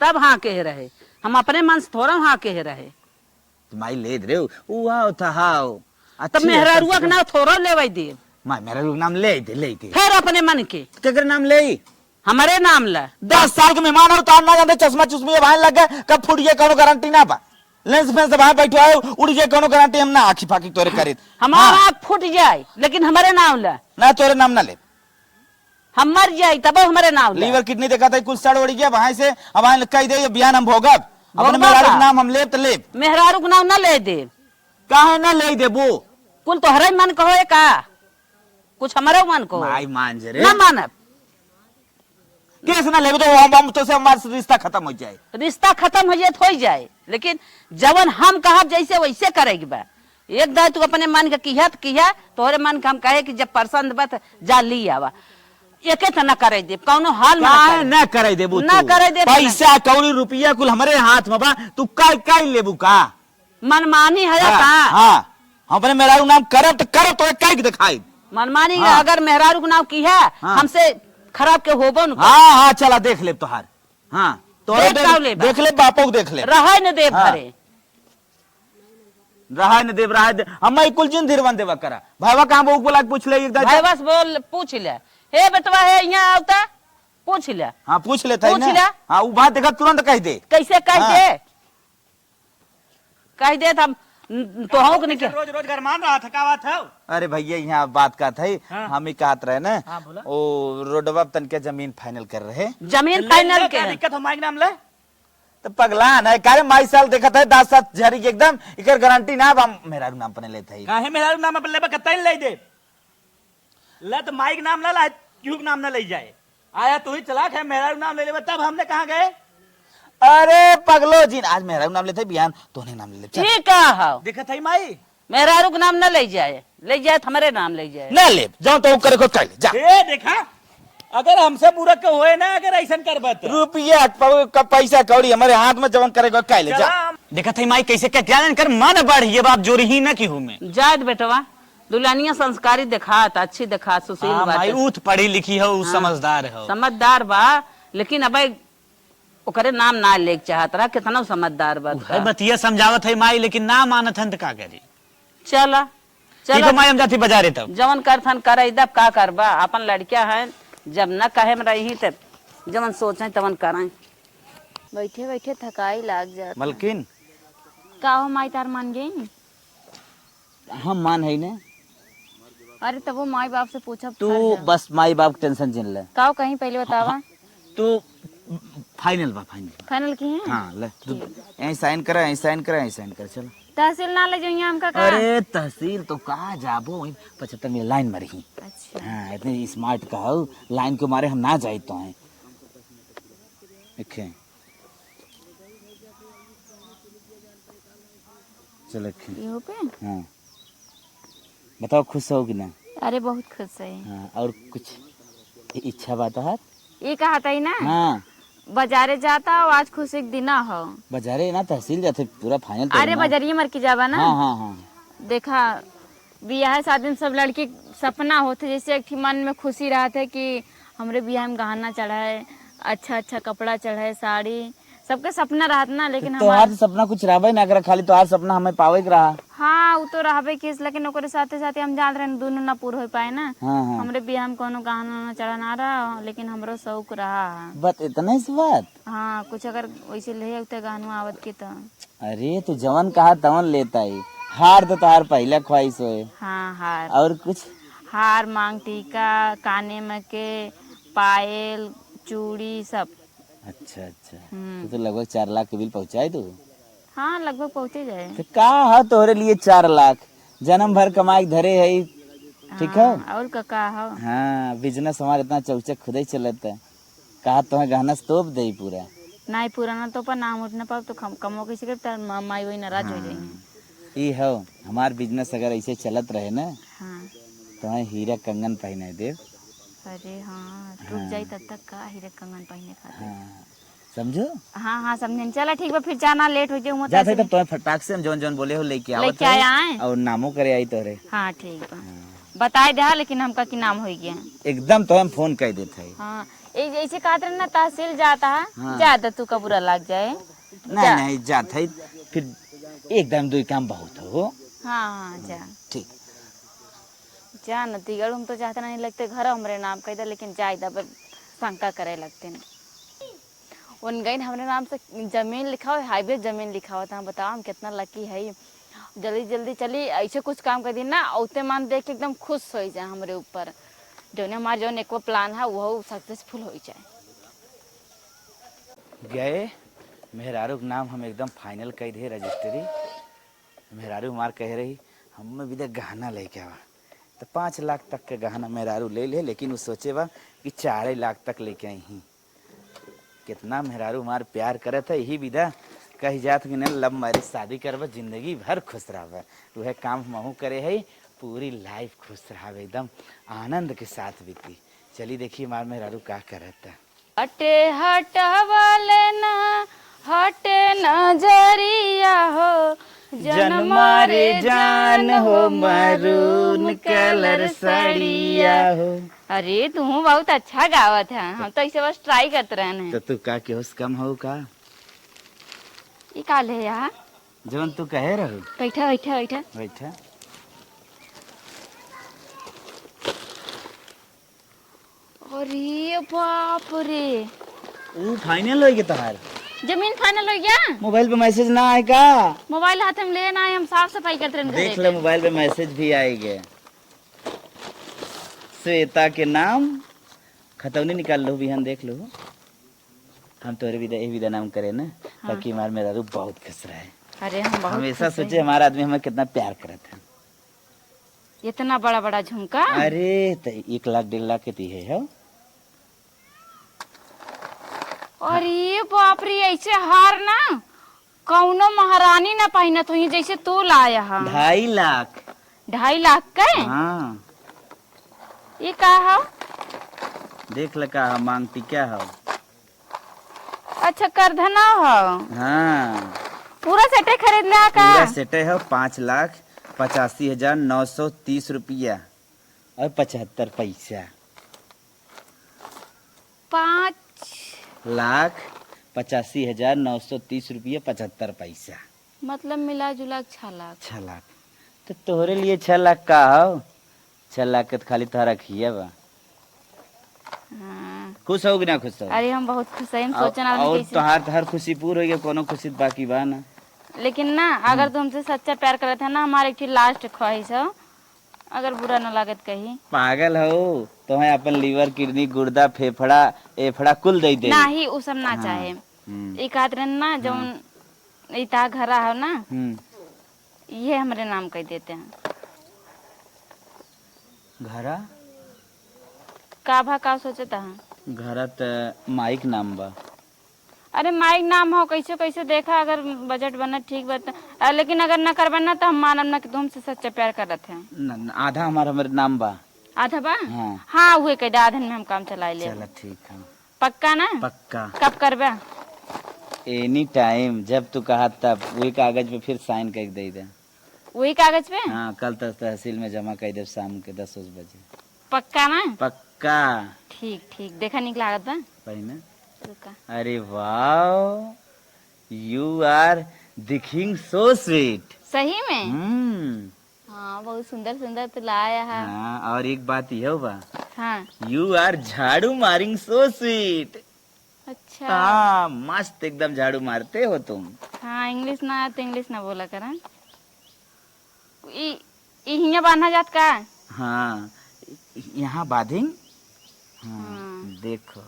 Speaker 3: तब हाँ कह रहे। हम अपने मन से थोड़ा हाँ कह रहे।
Speaker 1: तो माई ले दे ऊ आओ था हाओ
Speaker 3: तब मेहरारुआ के नाम थोड़ा ले दे।
Speaker 1: माई मेहरारू के नाम ले दे
Speaker 3: फिर अपने मन के
Speaker 1: केकर नाम ले
Speaker 3: हमारे नाम ला
Speaker 1: 10 साल के मेहमान और तार ना जानते चश्मा चुश्मी भाई लग गए कब फूट गए कोनो गारंटी ना बा। लेंस फेंस से बाहर बैठो आए उड़ गए कोनो गारंटी हम ना आखी फाकी तोरे करे।
Speaker 3: हमारा आँख फूट जाए लेकिन हमारे नाम ला
Speaker 1: ना तोरे नाम ना ले।
Speaker 3: हम मर जाए तब हमारे नाम ला।
Speaker 1: लीवर किडनी देखा था कुल सड़ उड़ गया वहां से अब कह दे बिहान हम भोगब अपने मेहरारू के नाम हम ले तो ले।
Speaker 3: मेहरारू के नाम ना ले दे
Speaker 1: काहे ना ले दे वो
Speaker 3: कुल तोहरे मन कहो का कुछ हमारे मन को
Speaker 1: माई मान जे रे
Speaker 3: ना मानब।
Speaker 1: केस ना ले तो हम तो से हमारा रिश्ता खत्म हो जाए।
Speaker 3: रिश्ता खत्म हो जाए तो हो जाए लेकिन जवन हम कहा जैसे वैसे करेगी बा। एक दाय तू अपने मन का किया तोहरे मन का हम कहे कि जब पसंद बत जा ली आवा एके त ना करे दे कौनो हाल में
Speaker 1: ना करे देबू
Speaker 3: ना करे दे
Speaker 1: पैसा कौड़ी रुपया कुल हमारे हाथ में बा तू का लेबू का
Speaker 3: मनमानी है का।
Speaker 1: हां हम अपने मेहरारू नाम करब तो काई दिखाई
Speaker 3: मनमानी अगर मेहरारू के नाम की है हमसे खराब के होबो न।
Speaker 1: हाँ चला देख ले तोहार। हाँ तो देख ले बापो को देख ले
Speaker 3: रहा न देव भरे
Speaker 1: रहा न देव रहा हम कुल जिन धीरवन देवा करा भाईवा कहां बहु बोला पूछ ले एकदम
Speaker 3: भाई बस बोल पूछ ले हे बेटवा है यहाँ आवता पूछ ले।
Speaker 1: हाँ पूछ ले था
Speaker 3: पूछ ले।
Speaker 1: हाँ वो बात देखा तुरंत कह दे
Speaker 3: कैसे कह दे हम तो हो कि नहीं
Speaker 6: रोज रोज घर मान रहा था का बात है?
Speaker 1: अरे भैया यहाँ बात का था हम ही कहत रहे ना
Speaker 6: हाँ, बोला।
Speaker 1: ओ रोडवा तन के जमीन फाइनल कर रहे
Speaker 3: जमीन फाइनल के
Speaker 6: क्या दिक्कत हो माइक नाम ले
Speaker 1: तो पगला ना कारे माई साल देखा था 10 साल झरी के एकदम इकर गारंटी ना हम मेरा नाम पने लेते ही
Speaker 6: काहे मेरा नाम पे लेबा कतई ले दे ले तो माइक नाम ला ला क्यों नाम ना ले जाए आया तू ही चलाक है मेरा नाम ले लेबा तब हमने कहां गए।
Speaker 1: अरे पगलो जी आज मेरा नाम लेते बिहान तोने नाम ले ले
Speaker 3: ठीक है
Speaker 6: दिक्कत है माई
Speaker 3: मेहरारू के नाम न ले जाए हमारे नाम ले जाए
Speaker 1: ना ले जाओ तो करे को कर जा
Speaker 6: ए देखा अगर हमसे मूर्ख के होए ना अगर ऐसा करबा तो
Speaker 1: रुपया का पैसा कौड़ी हमारे हाथ में जवन करे को कर ले जा
Speaker 6: देखा था माई कैसे क्या क्या कर मन बढ़िए बाप जोरी ही ना की हूं मैं
Speaker 3: जायद बेटवा दुल्हनिया संस्कारी दिखात अच्छी दिखा सुशील
Speaker 6: माई
Speaker 3: बात
Speaker 6: ऊथ पढ़ी लिखी हो समझदार हो
Speaker 3: समझदार बा लेकिन अब ओकरे नाम ना लेके चाहत रहा कितना समझदार बा
Speaker 6: बतिया समझावत है माई लेकिन ना मानत हन तो का करी।
Speaker 3: चला चलो।
Speaker 6: ठीक है माई हम जाती बाजारे तब।
Speaker 3: जवन करथन करे दब का करबा, अपन लड़किया है, जब न कहे में रही तब जवन सोचे तवन करें।
Speaker 2: बैठे बैठे थकाई लाग जाता।
Speaker 1: मलकिन
Speaker 2: का हो माई तार मान गई?
Speaker 1: हम मान है ने,
Speaker 2: अरे तब वो माई बाप से पूछा
Speaker 1: तू बस माई बाप के टेंशन जिन ले।
Speaker 2: का हो कहीं पहले बतावा।
Speaker 1: तू फाइनल बा, फाइनल।
Speaker 2: फाइनल की है?
Speaker 1: हाँ ले तू यहीं साइन कर, यहीं साइन कर, यहीं साइन कर, चलो।
Speaker 2: तहसील ना ले जाइए हमका का?
Speaker 1: अरे तहसील तो कहाँ जाबो, 75 में लाइन में रही।
Speaker 2: अच्छा
Speaker 1: हाँ इतने स्मार्ट का हो, लाइन के मारे हम ना जाए तो हैं। देखे चलो
Speaker 2: इहो पे।
Speaker 1: हाँ बताओ खुश हो कि ना?
Speaker 2: अरे बहुत खुश है।
Speaker 1: हाँ और कुछ इच्छा बात है?
Speaker 2: ये कहा था ही ना
Speaker 1: हाँ
Speaker 2: बाजारे जाता हो, आज खुशी के दिन हो।
Speaker 1: बाजारे ना तहसील जाते पूरा फाइनल।
Speaker 2: अरे बाजारिये मर के जावा ना।
Speaker 1: हाँ हाँ हाँ
Speaker 2: देखा बियाह शादी में सब लड़की सपना होते, जैसे एक थी मन में खुशी रहते कि हमरे बियाह में गहना चढ़ाए, अच्छा अच्छा कपड़ा चढ़ाए, साड़ी, सबके सपना रहत ना। लेकिन
Speaker 1: तो आज सपना कुछ रहबे ना करा, खाली तो आज सपना हमें पावे के रहा।
Speaker 2: हाँ वो तो रहबे किस, लेकिन ओकरे साथे साथे हम जान रहे दोनों ना पूरा हो पाए ना।
Speaker 1: हाँ हाँ
Speaker 2: हमरे बियाह में कोनो गहना ना चढ़ा ना रहा, लेकिन हमरो शौक रहा।
Speaker 1: बस इतना ही सी बात।
Speaker 2: हाँ कुछ अगर वैसे ले उते गहना आवत के तो।
Speaker 1: अरे तू जवन कहा तवन लेता ही, हार तो तार पहला ख्वाहिश होए।
Speaker 2: हाँ हार,
Speaker 1: और कुछ?
Speaker 2: हार, मांग टीका, काने में के पायल, चूड़ी सब।
Speaker 1: अच्छा अच्छा तो लगभग 4 लाख के बिल पहुंचाए तू?
Speaker 2: हाँ लगभग पहुँचे जाए।
Speaker 1: तो का है तोहरे लिए 4 लाख, जन्म भर कमाई के धरे है। ठीक है।
Speaker 2: और का हो।
Speaker 1: हाँ बिजनेस हमारे इतना चौचक खुद ही चलता है, कहा तुम्हें गहना तोप दे पूरा।
Speaker 2: नहीं पुराना तो पर नाम उठने पर तो कमो किसी के माई वही नाराज हो जाएंगे।
Speaker 1: ये हो हमार बिजनेस अगर ऐसे चलत रहे ना,
Speaker 2: हाँ
Speaker 1: तुम्हें हीरा कंगन पहने दे।
Speaker 2: अरे हाँ रुक जाई तब तक का हीरे कंगन पहने खातिर।
Speaker 1: हाँ समझो।
Speaker 2: हाँ हाँ समझे। चला ठीक बा, फिर जाना लेट हो जाऊँ
Speaker 1: जाते तब तुम्हें फटाक से हम जौन जौन बोले हो लेके आओ,
Speaker 2: लेके आया है।
Speaker 1: और नामो करे आई तोरे।
Speaker 2: हाँ ठीक बा, बताए दे लेकिन हमका की नाम हो गया।
Speaker 1: एकदम तो हम फोन कर देते है।
Speaker 2: हाँ ऐसे कहते रहे ना तहसील जाता है।
Speaker 1: हाँ।
Speaker 2: ज्यादा तू का बुरा लग जाए।
Speaker 1: नहीं नहीं जाता है, फिर एकदम दो काम बहुत हो।
Speaker 2: हाँ हाँ जा
Speaker 1: ठीक
Speaker 2: जा नतीगढ़ हम तो चाहते नहीं लगते घर हमारे नाम कह दे, लेकिन जाए दब शंका करे लगते न। उन गई हमारे नाम से जमीन लिखा हो, हाईवे जमीन लिखा होता है। बताओ हम कितना लकी है। जल्दी जल्दी चली ऐसे कुछ काम कर दी ना, औते मान देख के एकदम खुश हो जाए हमारे ऊपर। जो हमारा जो एक प्लान है वो सक्सेसफुल हो जाए।
Speaker 1: गए मेहरारू के नाम हम एकदम फाइनल कर दे रजिस्ट्री। मेहरारू हमार कह रही हम भी दे गहना लेके आवा, तो 5 लाख तक के गहना मेहरारू ले ले, लेकिन वो सोचे बा कि 4 लाख तक लेके आई ही। कितना मेहरारू हमार प्यार करे था, यही विदा कही जात कि लब मैरिज शादी करब जिंदगी भर खुश रहब। वह काम महू करे है, पूरी लाइफ खुश रहब, एकदम आनंद के साथ बीती। चली देखिए हमार मेहरारू का करता।
Speaker 2: हटे हटवाले ना हटे नजरिया हो,
Speaker 1: जनमारे जान हो मरून कलर साड़िया हो।
Speaker 2: अरे तू बहुत अच्छा गावत है, हम तो इसे बस ट्राई करते रहने।
Speaker 1: तो तू का केहोस कम हो का?
Speaker 2: ये का ले यार,
Speaker 1: जवन तू कहे रहो।
Speaker 2: बैठा बैठा बैठा।
Speaker 1: बैठा।
Speaker 2: अरे बाप रे,
Speaker 1: वो फाइनल हो गया तोहार?
Speaker 2: जमीन फाइनल हो गया।
Speaker 1: मोबाइल पे मैसेज ना आए का?
Speaker 2: मोबाइल हाथ में लेना है, हम साफ सफाई करते रहने
Speaker 1: देख ले मोबाइल पे मैसेज भी आएगा। श्वेता के नाम खतौनी निकाल लो बिहान, देख लो। हम तोरे विदा ए विदा नाम करे ना, ताकि हमार मेरा रूप बहुत खुश रहे।
Speaker 2: अरे हम बहुत
Speaker 1: हमेशा
Speaker 2: खुश हैं।
Speaker 1: सोचे हमारा आदमी हमें कितना प्यार करता है।
Speaker 2: इतना बड़ा बड़ा झुमका।
Speaker 1: अरे तो 1 लाख 1.5 लाख के ती है।
Speaker 2: अरे बाप रे, ऐसे हार ना कौनो महारानी ना पहनत हुई जैसे तू लाया है।
Speaker 1: 2.5 लाख।
Speaker 2: 2.5 लाख का?
Speaker 1: हाँ
Speaker 2: ये का है?
Speaker 1: देख ल का मांगती क्या हो।
Speaker 2: अच्छा करधना हो।
Speaker 1: हाँ
Speaker 2: पूरा सेटे खरीदना है का?
Speaker 1: पूरा सेटे है 5,85,930 रुपया और 75 पैसा।
Speaker 2: 5,85,930
Speaker 1: रुपया 75 पैसा।
Speaker 2: मतलब मिला जुला 6 लाख।
Speaker 1: 6 लाख। तो तोहरे लिए 6 लाख का हो, 6 लाख के तो खाली तोहरा खिया बा।
Speaker 2: हाँ।
Speaker 1: खुश हो कि ना खुश हो?
Speaker 2: अरे हम बहुत खुश है, हम सोचना रहे
Speaker 1: और
Speaker 2: कैसे।
Speaker 1: तोहार खुशी पूरी हो गई, कोनो खुशी बाकी बा ना?
Speaker 2: लेकिन ना अगर तुम हमसे सच्चा प्यार करत है ना, हमारे एक लास्ट ख्वाहिश हो, अगर बुरा न लागत कहीं।
Speaker 1: पागल हो, तुम्हें अपन लीवर, किडनी, गुर्दा, फेफड़ा, एफड़ा कुल दे दे।
Speaker 2: नहीं उ सब ना
Speaker 1: हाँ।
Speaker 2: चाहे।
Speaker 1: हम्म,
Speaker 2: एक आदमी ना जौन इता घरा हो ना,
Speaker 1: हम्म।
Speaker 2: ये हमारे नाम कह देते हैं।
Speaker 1: घरा
Speaker 2: का सोचता है?
Speaker 1: घरा त माइक नाम बा।
Speaker 2: अरे माइक नाम हो, कैसे कैसे देखा, अगर बजट बना ठीक बता, लेकिन अगर न करबा ना तो हम मानब ना कि तुमसे सच्चा प्यार करत है।
Speaker 1: आधा हमारे नाम बा।
Speaker 2: आधा बा?
Speaker 1: हाँ।
Speaker 2: हाँ हुए कह आधन में हम काम चला ले।
Speaker 1: चलो ठीक है।
Speaker 2: पक्का ना?
Speaker 1: पक्का।
Speaker 2: कब करबा?
Speaker 1: एनी टाइम, जब तू कहा तब। वही कागज पे फिर साइन कर दे दे।
Speaker 2: वही कागज पे?
Speaker 1: हाँ, कल तक तहसील में जमा कर दे शाम के 10 बजे।
Speaker 2: पक्का ना?
Speaker 1: पक्का।
Speaker 2: ठीक ठीक, देखा निक लागत बा।
Speaker 1: पहिने।
Speaker 2: रुका।
Speaker 1: अरे वाह, यू आर दिखिंग सो स्वीट।
Speaker 2: सही में?
Speaker 1: हाँ,
Speaker 2: बहुत सुंदर सुंदर तो लाया है।
Speaker 1: और एक बात यह बा,
Speaker 2: हाँ।
Speaker 1: यू आर झाड़ू मारिंग सो स्वीट।
Speaker 2: अच्छा।
Speaker 1: हाँ, मस्त एकदम झाड़ू मारते हो तुम।
Speaker 2: हाँ, इंग्लिश ना आए तो इंग्लिश ना बोला करा। हिया बांधा जात का?
Speaker 1: हाँ, यहाँ बाधिंग। हाँ, देखो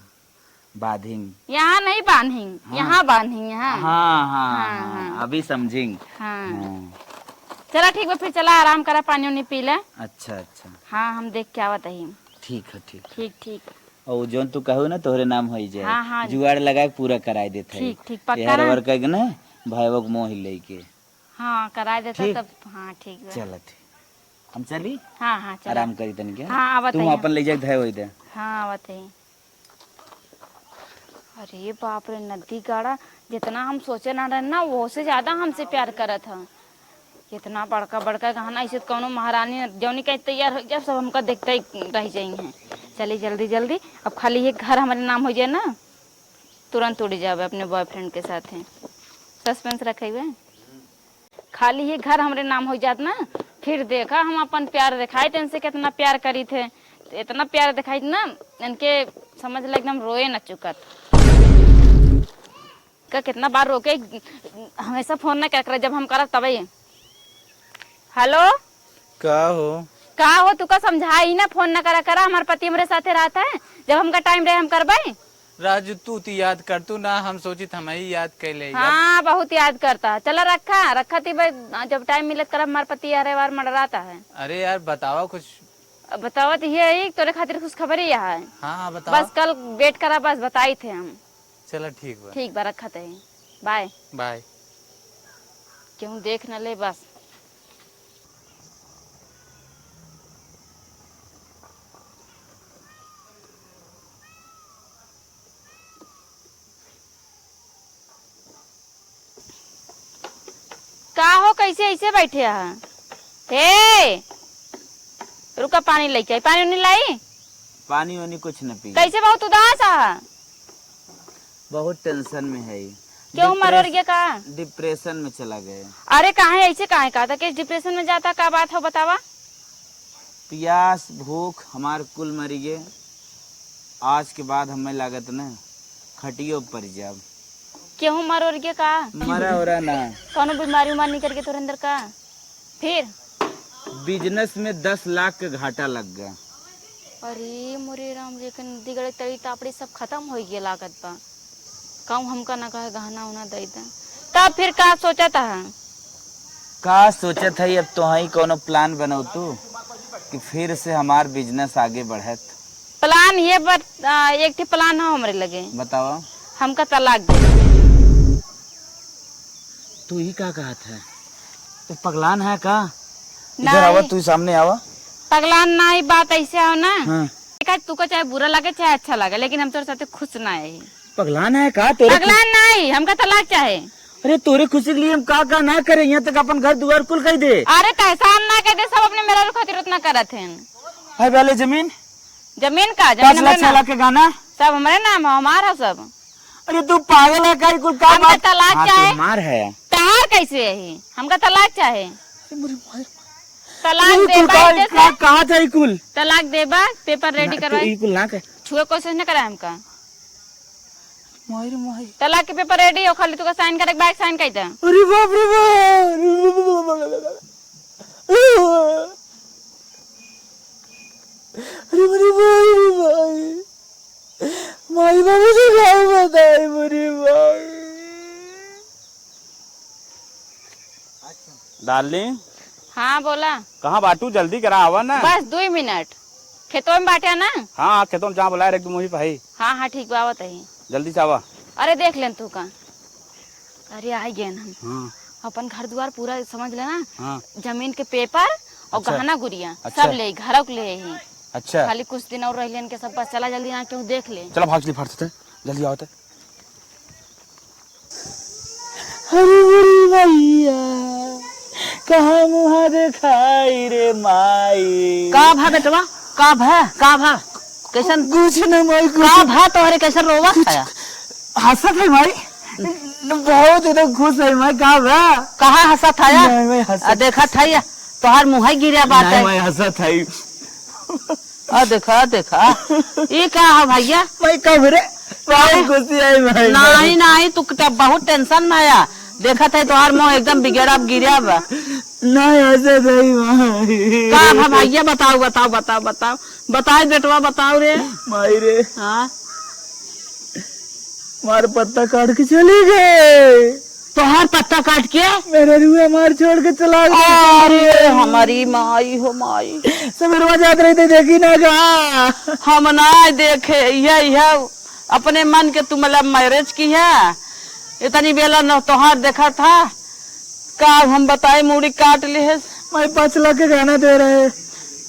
Speaker 1: बाधिंग।
Speaker 2: यहाँ नहीं बांधिंग, यहाँ बांधिंग यहाँ।
Speaker 1: हाँ हाँ
Speaker 2: हाँ,
Speaker 1: हाँ,
Speaker 2: हाँ।
Speaker 1: अभी समझेंगे।
Speaker 2: हाँ।
Speaker 1: हाँ,
Speaker 2: चला ठीक बा, फिर चला आराम करा, पानी उनी पी ले।
Speaker 1: अच्छा अच्छा,
Speaker 2: हाँ हम देख के आवत ही।
Speaker 1: ठीक है ठीक है।
Speaker 2: ठीक ठीक।
Speaker 1: और जोन तू कहू ना तोहरे नाम हो जाए।
Speaker 2: हाँ, हाँ।
Speaker 1: जुगाड़ लगा के पूरा कराई देते।
Speaker 2: ठीक ठीक, पक्का ना?
Speaker 1: यार कह ना भाईवो के मोह लेके।
Speaker 2: हाँ करा देता
Speaker 1: ठीक।
Speaker 2: तब। हाँ ठीक बा।
Speaker 1: चल ठीक, हम चली।
Speaker 2: हाँ हाँ चला।
Speaker 1: आराम करी तन के।
Speaker 2: हाँ, आवत
Speaker 1: तुम
Speaker 2: है।
Speaker 1: अपन ले जाके धय होई दे।
Speaker 2: हाँ आवत है। अरे बाप रे, नदी गाड़ा जितना हम सोचे ना रहे ना, वो से ज्यादा हमसे प्यार करत है। इतना बड़का बड़का गहना, ऐसे कौनो महारानी जौनी कहीं तैयार हो जाए, सब हमका देखते ही रह जाएंगे। चलिए जल्दी जल्दी, अब खाली ये घर हमारे नाम हो जाए ना, तुरंत उड़ जावे अपने बॉयफ्रेंड के साथ। सस्पेंस रखे हुए, खाली ये घर हमारे नाम हो जात ना, फिर देखा हम अपन प्यार दिखाई थे इनसे, कितना प्यार करी थे। तो इतना प्यार दिखाई ना, इनके समझ ले एकदम रोए न चुकत का। कितना बार रोके, हमेशा फोन न कर जब हम करब तब। हेलो,
Speaker 4: का हो
Speaker 2: तू का समझाई ना, फोन न करा, हमारे पति हमारे साथे रहता है, जब हमका टाइम रहे हम करबे।
Speaker 4: राजू तू तो याद कर तू ना, हम सोचित हम ही याद कर ले।
Speaker 2: हाँ बहुत याद करता है। चला रखा थी भाई, जब टाइम मिलत करब, हमारे पति हर बार मडराता है।
Speaker 4: अरे यार बताओ कुछ।
Speaker 2: बतावत ये तोरे खातिर खुश खबर ही है।
Speaker 4: हाँ बताओ।
Speaker 2: बस कल वेट करा, बस बताई थे हम।
Speaker 4: चलो ठीक बा।
Speaker 2: ठीक बा, रखा थे। Bye
Speaker 4: bye.
Speaker 2: क्यों देख न ले बस। का हो, कैसे ऐसे बैठे हैं? हे रुका, पानी लेके आई। पानी नहीं लाई?
Speaker 1: पानी वानी कुछ न पी।
Speaker 2: कैसे बहुत उदास है?
Speaker 1: बहुत टेंशन में है।
Speaker 2: क्यों मर गया का?
Speaker 1: डिप्रेशन में चला गए।
Speaker 2: अरे कहाँ ऐसे कहा था कि डिप्रेशन में जाता, क्या बात हो बतावा।
Speaker 1: प्यास भूख हमार कुल मरी गए। आज के बाद हमें लागत न खटियो पर जाब।
Speaker 2: क्यों मर गया का?
Speaker 1: मरा हो रहा ना,
Speaker 2: कौनो बीमारी उमारी करके तोरे अंदर का? फिर
Speaker 1: बिजनेस में 10 लाख का घाटा लग गया।
Speaker 2: अरे मोरे राम, लेकिन दिगड़े तड़ी तापड़ी सब खत्म हो गया लागत बा। कहूँ हमका ना कहे गहना उना दे दे, तब फिर का सोचा था?
Speaker 1: का सोचत है, अब तो ही कोनो प्लान बनाऊ तू कि फिर से हमार बिजनेस आगे बढ़त।
Speaker 2: प्लान ये एक ठी प्लान हो हमरे लगे।
Speaker 1: बताओ।
Speaker 2: हमका तलाक दे।
Speaker 1: तू ही का कहत है? तो पगलान है का?
Speaker 2: नहीं।
Speaker 1: इधर आवा, तू सामने आवा।
Speaker 2: पगलान ना, ही बात ऐसे हो ना।
Speaker 1: हाँ।
Speaker 2: तू को चाहे बुरा लगे चाहे अच्छा लगे, लेकिन हम तोरे साथे खुश ना है।
Speaker 1: पगलान है का? तोरे
Speaker 2: पगलान नहीं, हमका तलाक चाहे।
Speaker 1: अरे तोरे खुशी के लिए हम का ना करे, यहाँ तक अपन घर दुआर कुल कर दे।
Speaker 2: अरे कैसा हम ना कहते, सब अपने मेरा खातिर उतना करत हैं।
Speaker 1: है वाले जमीन
Speaker 2: का
Speaker 1: 5 लाख 6 लाख के गाना
Speaker 2: सब हमारे नाम है, हमारा सब।
Speaker 1: अरे तू पागल है का? कुल का
Speaker 2: हमका तलाक चाहे।
Speaker 1: मार है
Speaker 2: तहार कैसे है? हमका तलाक चाहे। तलाक
Speaker 1: कुल
Speaker 2: देबा
Speaker 1: का-
Speaker 2: जैसे
Speaker 1: का- कहाँ था ई कुल
Speaker 2: तलाक देबा पेपर रेडी
Speaker 1: ना,
Speaker 2: करवाई
Speaker 1: ई कुल ना के
Speaker 2: छुए कोशिश न करा हमका
Speaker 1: माई रे माई
Speaker 2: तलाक के पेपर रेडी हो खाली तुका साइन करे बाइक साइन कई दे
Speaker 1: अरे बाप रे बाप अरे मेरी भाई माई बाबू से क्या बताए मेरी भाई डार्लिंग
Speaker 2: हाँ बोला
Speaker 1: कहाँ बाटू जल्दी करा आवा ना
Speaker 2: बस 2 मिनट खेतों में बाटे ना
Speaker 1: हाँ खेतों में जहाँ बुलाया एकदम वहीं पे है
Speaker 2: हाँ हाँ ठीक बा आवत है
Speaker 1: जल्दी से आवा
Speaker 2: अरे देख लेन तू का अरे आई गए हम
Speaker 1: हाँ
Speaker 2: अपन घर द्वार पूरा समझ लेना
Speaker 1: हाँ
Speaker 2: जमीन के पेपर और
Speaker 1: अच्छा।
Speaker 2: गहना गुड़िया
Speaker 1: अच्छा।
Speaker 2: सब ले घर ले ही
Speaker 1: अच्छा
Speaker 2: खाली कुछ दिन और रह लेन के सब बस चला जल्दी यहाँ क्यों देख ले
Speaker 1: चलो भाग चली फाड़ते जल्दी आओ अरे बड़ी भैया कहाँ मुहा दिखाई रे माई
Speaker 3: का भा बेटवा का भा कैसन
Speaker 1: कुछ न माई
Speaker 3: का भा तोहरे कैसन रोवा खाया
Speaker 1: हंसत है माई बहुत एकदम खुश है माई कहाँ बा
Speaker 3: कहाँ हंसत आया
Speaker 1: नहीं, मैं हंसत-
Speaker 3: आ देखा था तोहार मुँह गिरा बात
Speaker 1: नहीं
Speaker 3: है
Speaker 1: मैं हंसत है
Speaker 3: आ देखा ये का है भैया
Speaker 1: मैं कब रे बहुत खुशी है माई
Speaker 3: नहीं नहीं तू तो बहुत टेंशन में आया देखा था तोहार मुँह एकदम बिगड़ा गिरा बा
Speaker 1: नहीं हंसत है माई
Speaker 3: का भा भैया बताओ बेटवा बताओ रे
Speaker 1: माई रे
Speaker 3: हाँ
Speaker 1: मार पत्ता काट के चले गए
Speaker 3: तोहार पत्ता काट के
Speaker 1: मेरे रुआ मार छोड़ के चला गया
Speaker 3: अरे हमारी माई हो माई
Speaker 1: सवेरवा जात रही थे देखी ना कहा
Speaker 3: हम ना देखे यह अपने मन के तू मतलब मैरिज की है इतनी बेला न तोहार देखा था का हम बताए मूड़ी काट ली है
Speaker 1: मैं 5 लाख के गाना दे रहे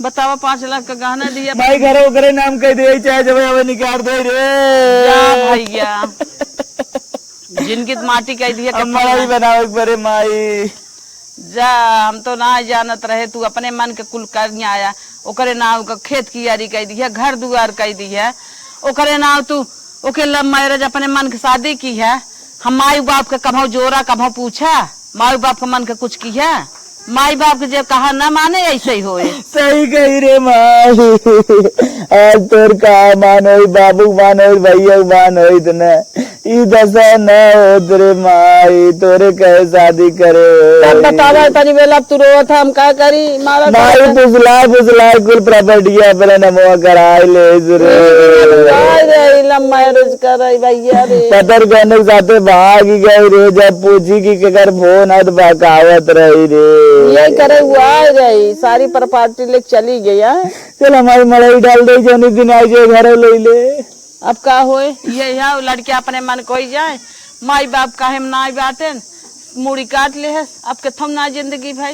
Speaker 3: बतावा 5 लाख का गहना दिया
Speaker 1: भाई घरे ओकरे नाम कह दे चाहे जब हमें निकाल दे रे
Speaker 3: जा भैया जिनकी माटी कह दिया कि
Speaker 1: मड़ाई बनाओ बरे माई
Speaker 3: जा हम तो ना जानत रहे तू अपने मन के कुल कर आया ओकरे नाव का खेत की यारी कह दी है घर दुआर कह दी है ओकरे नाव तू ओके लव मैरिज अपने मन के शादी की है हम माई बाप के कभो जोरा कभो पूछा माई बाप के मन के कुछ की है माई बाप के जब कहा न माने ऐसे ही होए
Speaker 1: सही कही रे माई आज तोर का मानो बाबू मानो भैया मानो इतना ई दशा न हो रे माई तोरे कहे शादी करे
Speaker 3: तब बतावा तनी बेला तू रोवा था हम का करी मारा
Speaker 1: माई फुसला कुल प्रॉपर्टिया पहले नमो कराई ले रे
Speaker 3: लव मैरिज कर भैया रे
Speaker 1: पतर कहने के साथे भाग गई रे जब पूछी की अगर फोन है तो बकावत रही रे
Speaker 3: यही करे हुआ रही सारी प्रॉपर्टी लेके चली गई है
Speaker 1: चल हमारी मड़ाई डाल दे जो दिन आई जो घर ले ले
Speaker 3: अब का होए ये है लड़के अपने मन को ही जाए माई बाप का हम ना बाटे मुड़ी काट ले है अब के थम ना जिंदगी भाई